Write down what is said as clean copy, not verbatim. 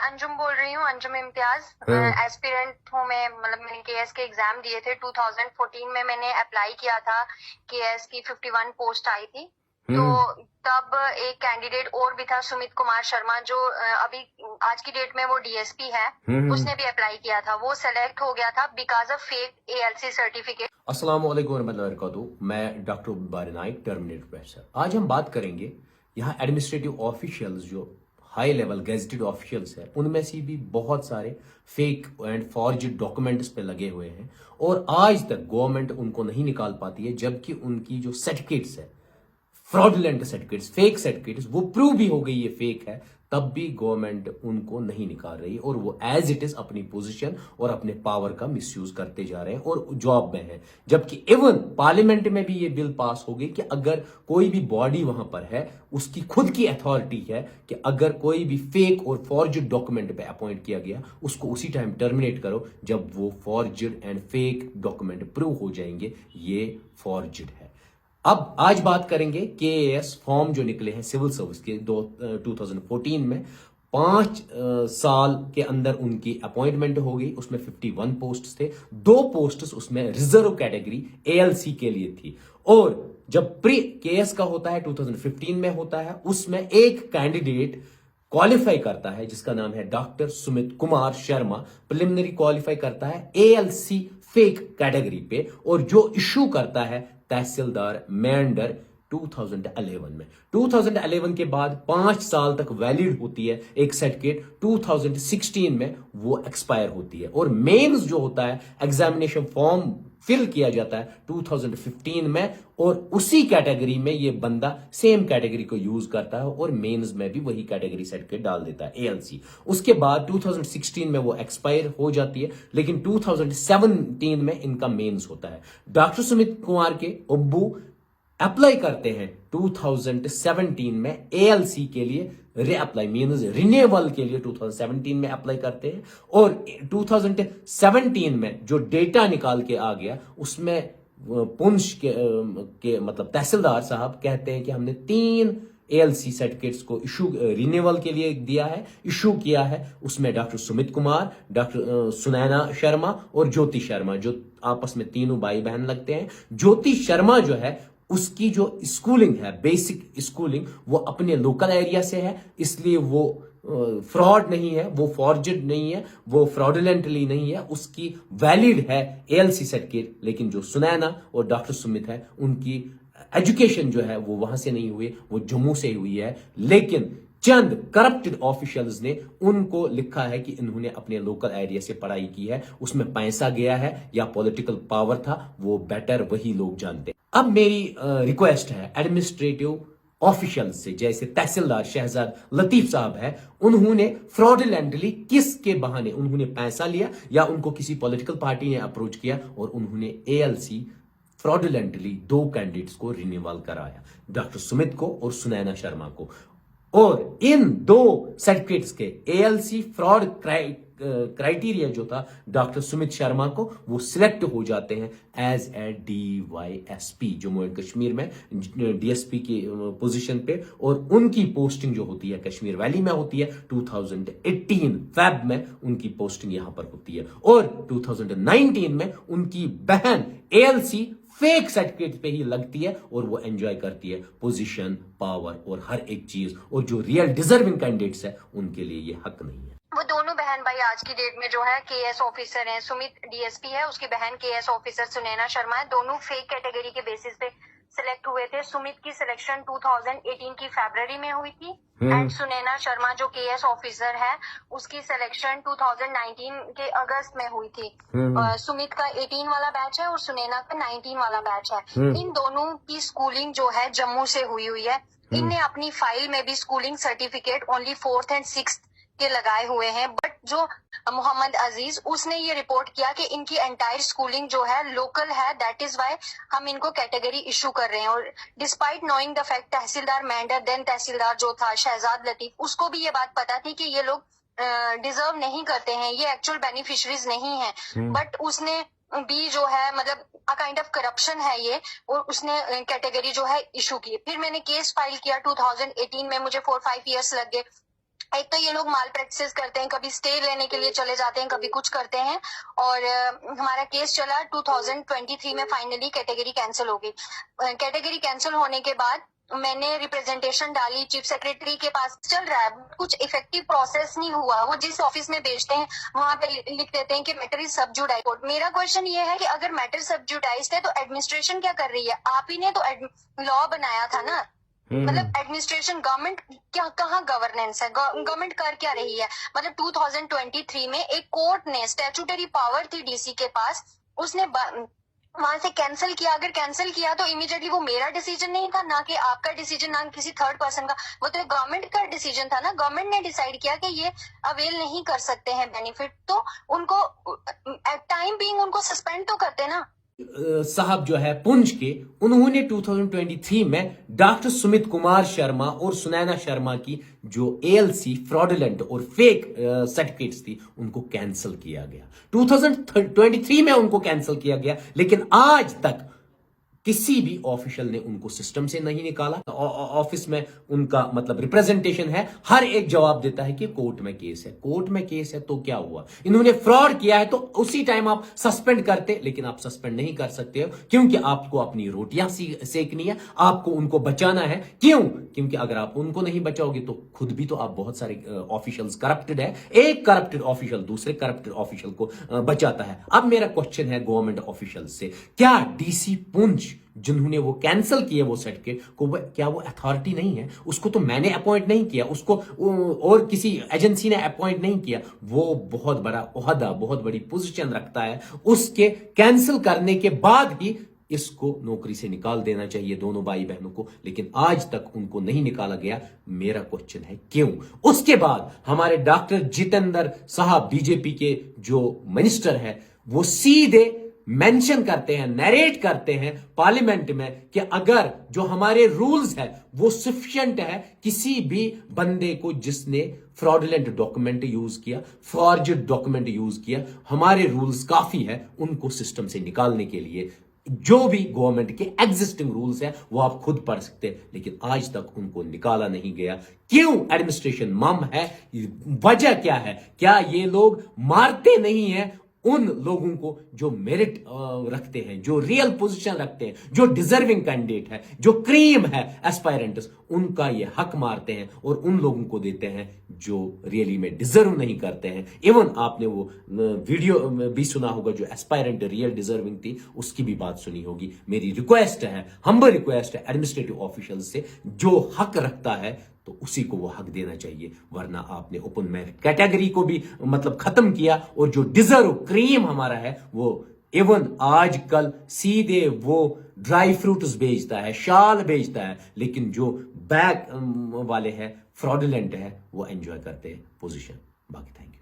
अंजुम बोल रही हूँ, अंजुम इम्तियाज। एस्पिरेंट हूँ मैं, मतलब मैंने केएस के एग्जाम दिए थे 2014 में। मैंने अप्लाई किया था, केएस की 51 पोस्ट आई थी। तो तब एक कैंडिडेट और भी था, सुमित कुमार शर्मा, जो अभी आज की डेट में वो डीएसपी है। उसने भी अप्लाई किया था, वो सेलेक्ट हो गया था because of fake ALC certificate. अस्सलाम वालेकुम वरहमतुल्लाहि वबरकातुहू। मैं डॉक्टर बार नाइक, टर्मिनेटर प्रोफेसर। आज हम बात करेंगे यहाँ एडमिनिस्ट्रेटिव ऑफिशियल्स जो हाई लेवल गेजेटेड ऑफिशियल्स हैं, उनमें से भी बहुत सारे फेक एंड फॉर्ज्ड डॉक्यूमेंट्स पे लगे हुए हैं और आज तक गवर्नमेंट उनको नहीं निकाल पाती है, जबकि उनकी जो सर्टिफिकेट्स है, फ्रॉडुलेंट सर्टिफिकेट्स, फेक सर्टिफिकेट्स, वो प्रूव भी हो गई ये फेक है, तब भी गवर्नमेंट उनको नहीं निकाल रही और वो एज इट इज अपनी पोजीशन और अपने पावर का मिसयूज करते जा रहे हैं और जॉब में है। जबकि इवन पार्लियामेंट में भी ये बिल पास हो गई कि अगर कोई भी बॉडी वहां पर है, उसकी खुद की अथॉरिटी है कि अगर कोई भी फेक और फॉर्ज्ड डॉक्यूमेंट पे अपॉइंट किया गया, उसको उसी टाइम टर्मिनेट करो जब वो forged and fake document prove हो जाएंगे ये फॉर्ज्ड है। अब आज बात करेंगे केएएस फॉर्म जो निकले हैं सिविल सर्विस के 2014 में। 5 साल के अंदर उनकी अपॉइंटमेंट हो गई, उसमें 51 पोस्ट थे। 2 पोस्ट उसमें रिजर्व कैटेगरी एएलसी के लिए थी और जब प्री केएस का होता है 2015 में होता है, उसमें एक कैंडिडेट क्वालिफाई करता है जिसका नाम है doctor Sumit Kumar Sharma. Preliminary qualify करता है एएलसी फेक कैटेगरी पे और जो इशू करता है तहसीलदार मेंढर 2011 में। 2011 के बाद 5 साल तक वैलिड होती है एक सर्टिफिकेट, 2016 में वो एक्सपायर होती है और मेंस जो होता है एग्जामिनेशन फॉर्म फिल किया जाता है 2015 में और उसी कैटेगरी में ये बंदा सेम कैटेगरी को यूज करता है और मेंस में भी वही कैटेगरी सर्टिफिकेट डाल देता है एएलसी। उसके बाद 2016 में वो एक्सपायर हो जाती है, लेकिन 2017 में इनका मेंस होता है। डॉक्टर सुमित कुमार के अब्बू अप्लाई करते हैं 2017 में एएलसी के लिए, रीअप्लाई मींस रिन्यूअल के लिए 2017 में अप्लाई करते हैं और 2017 में जो डेटा निकाल के आ गया उसमें पुंछ के मतलब तहसीलदार साहब कहते हैं कि हमने 3 एएलसी सर्टिफिकेट्स को इशू रिन्यूअल के लिए दिया है, इशू किया है। उसमें डॉक्टर सुमित कुमार, डॉक्टर सुनैना शर्मा और ज्योति शर्मा, जो आपस में तीनों भाई बहन लगते हैं। ज्योति शर्मा जो है उसकी जो स्कूलिंग है, बेसिक स्कूलिंग, वो अपने लोकल एरिया से है, इसलिए वो फ्रॉड नहीं है, वो फॉर्जड नहीं है, वो फ्रॉडुलेंटली नहीं है, उसकी वैलिड है एएलसी सर्टिफिकेट। लेकिन जो सुनैना और डॉक्टर सुमित है उनकी एजुकेशन जो है वो वहां से नहीं हुई, वो जम्मू से हुई है। लेकिन चंद करप्टेड ऑफिशियल्स ने उनको लिखा है कि इन्होंने अपने लोकल एरिया से पढ़ाई की है, उसमें पैसा गया है या पॉलिटिकल पावर था, वो बेटर वही लोग जानते हैं। अब मेरी रिक्वेस्ट है एडमिनिस्ट्रेटिव ऑफिशियल से, जैसे तहसीलदार शहजाद लतीफ साहब है, उन्होंने फ्रॉडुलेंटली किसके बहाने उन्होंने पैसा लिया या उनको किसी पॉलिटिकल पार्टी ने अप्रोच किया और उन्होंने एएलसी फ्रॉडुलेंटली 2 कैंडिडेट्स को रिन्यूअल कराया, डॉक्टर सुमित को और सुनैना शर्मा को। और इन 2 सर्टिफिकेट्स के एएलसी फ्रॉड क्राइटेरिया जो था डॉक्टर सुमित शर्मा को, वो सिलेक्ट हो जाते हैं as a DYSP Jammu and Kashmir में, डीएसपी की पोजीशन पे, और उनकी पोस्टिंग जो होती है कश्मीर वैली में होती है। 2018 फेब में उनकी पोस्टिंग यहां पर होती है और 2019 में उनकी बहन एएलसी फेक सर्टिफिकेट पे ही लगती है और वो एंजॉय करती है पोजीशन, पावर और हर एक चीज, और जो रियल डिजर्विंग कैंडिडेट्स है उनके लिए ये हक नहीं है। वो दोनों बहन भाई आज की डेट में जो है केएस ऑफिसर हैं। सुमित डीएसपी है, उसकी बहन केएस ऑफिसर सुनैना शर्मा है। दोनों फेक कैटेगरी के बेसिस पे सिलेक्ट हुए थे। सुमित की सिलेक्शन 2018 की फरवरी में हुई थी एंड सुनैना शर्मा जो केएस ऑफिसर है उसकी सिलेक्शन 2019 के अगस्त में हुई थी। सुमित का 18 वाला बैच है और सुनैना का 19 वाला बैच है। इन दोनों की स्कूलिंग जो है जम्मू से हुई है। इनने अपनी फाइल में भी schooling certificate only 4th and 6th के लगाए हुए हैं, बट जो मोहम्मद अजीज उसने ये रिपोर्ट किया कि इनकी एंटायर स्कूलिंग जो है लोकल है, दैट इज वाई हम इनको कैटेगरी इशू कर रहे हैं। और despite knowing the fact tehsildar Mendhar then tehsildar जो था शहजाद लतीफ, उसको भी ये बात पता थी कि ये लोग डिजर्व नहीं करते हैं, ये एक्चुअल बेनिफिशरीज नहीं है, बट उसने भी जो है मतलब काइंड ऑफ करप्शन है ये, और उसने कैटेगरी जो है इशू की। फिर मैंने केस फाइल किया 2018 में, मुझे 4-5 ईयर्स लग गए। एक तो ये लोग माल प्रैक्टिस करते हैं, कभी स्टे लेने के लिए चले जाते हैं, कभी कुछ करते हैं। और हमारा केस चला 2023 में, फाइनली कैटेगरी कैंसिल हो गई। कैटेगरी कैंसिल होने के बाद मैंने रिप्रेजेंटेशन डाली चीफ सेक्रेटरी के पास, चल रहा है, कुछ इफेक्टिव प्रोसेस नहीं हुआ। वो जिस ऑफिस में भेजते हैं वहां पे लिख देते हैं कि मैटर इज सब जुडाइज। मेरा क्वेश्चन ये है कि अगर मैटर सब जुडाइज है तो एडमिनिस्ट्रेशन क्या कर रही है? आप ही ने तो लॉ बनाया था ना, मतलब एडमिनिस्ट्रेशन, गवर्नमेंट क्या, कहाँ गवर्नेंस है? गवर्नमेंट कर क्या रही है? मतलब 2023 में एक कोर्ट ने, स्टैट्यूटरी पावर थी डीसी के पास, उसने वहां से कैंसिल किया। अगर कैंसिल किया तो इमीडिएटली वो मेरा डिसीजन नहीं था, ना कि आपका डिसीजन, ना किसी थर्ड पर्सन का, वो तो गवर्नमेंट का डिसीजन था ना। गवर्नमेंट ने डिसाइड किया कि ये अवेल नहीं कर सकते हैं बेनिफिट, तो उनको टाइम बीइंग उनको सस्पेंड तो करते ना। साहब जो है पुंछ के, उन्होंने 2023 में डॉक्टर सुमित कुमार शर्मा और सुनैना शर्मा की जो एएलसी फ्रॉडुलेंट और फेक सर्टिफिकेट्स थी उनको कैंसिल किया गया। 2023 में उनको कैंसिल किया गया, लेकिन आज तक किसी भी ऑफिशियल ने उनको सिस्टम से नहीं निकाला। ऑफिस में उनका मतलब रिप्रेजेंटेशन है, हर एक जवाब देता है कि कोर्ट में केस है, कोर्ट में केस है। तो क्या हुआ? इन्होंने फ्रॉड किया है तो उसी टाइम आप सस्पेंड करते, लेकिन आप सस्पेंड नहीं कर सकते हो क्योंकि आपको अपनी रोटियां सेकनी है, आपको उनको बचाना है। क्यों? क्योंकि अगर आप उनको नहीं बचाओगे तो खुद भी तो आप, बहुत सारे ऑफिशियल्स करप्टेड है, एक करप्टेड ऑफिशियल दूसरे करप्टेड ऑफिशियल को बचाता है। अब मेरा क्वेश्चन है गवर्नमेंट ऑफिशियल से, क्या डीसी पुंछ जिन्होंने वो कैंसिल किए वो सर्टिफिकेट को, क्या वो अथॉरिटी नहीं है? उसको तो मैंने अपॉइंट नहीं किया, उसको और किसी एजेंसी ने अपॉइंट नहीं किया। वो बहुत बड़ा ओहदा, बहुत बड़ी पोजीशन रखता है, उसके कैंसिल करने के बाद ही इसको नौकरी से निकाल देना चाहिए दोनों भाई बहनों को, लेकिन आज तक उनको नहीं निकाला गया। मेरा क्वेश्चन है क्यों? उसके बाद हमारे डॉक्टर जितेंद्र साहब, बीजेपी के जो मिनिस्टर है, वो सीधे मेंशन करते हैं, नरेट करते हैं पार्लियामेंट में कि अगर जो हमारे रूल्स है वो सफिशिएंट है, किसी भी बंदे को जिसने फ्रॉडुलेंट डॉक्यूमेंट यूज किया, फॉर्जड डॉक्यूमेंट यूज किया, हमारे रूल्स काफी है उनको सिस्टम से निकालने के लिए। जो भी गवर्नमेंट के एग्जिस्टिंग रूल्स हैं वो आप खुद पढ़ सकते हैं, लेकिन आज तक उनको निकाला नहीं गया। क्यों? एडमिनिस्ट्रेशन मम है। वजह क्या है? क्या ये लोग मारते नहीं हैं उन लोगों को जो मेरिट रखते हैं, जो रियल पोजीशन रखते हैं, जो डिजर्विंग कैंडिडेट है, जो क्रीम है एस्पायरेंट्स, उनका ये हक मारते हैं और उन लोगों को देते हैं जो रियली में डिजर्व नहीं करते हैं। इवन आपने वो वीडियो भी सुना होगा जो एस्पायरेंट रियल डिजर्विंग थी, उसकी भी बात सुनी होगी। मेरी रिक्वेस्ट है, हम्बल रिक्वेस्ट है एडमिनिस्ट्रेटिव ऑफिशियल से, जो हक रखता है तो उसी को वो हक देना चाहिए, वरना आपने ओपन मेरिट कैटेगरी को भी मतलब खत्म किया और जो डिजर्व क्रीम हमारा है वो इवन आजकल सीधे वो ड्राई फ्रूट्स बेचता है, शाल बेचता है, लेकिन जो बैग वाले हैं फ्रॉडुलेंट है वो एंजॉय करते हैं पोजीशन। बाकी थैंक यू।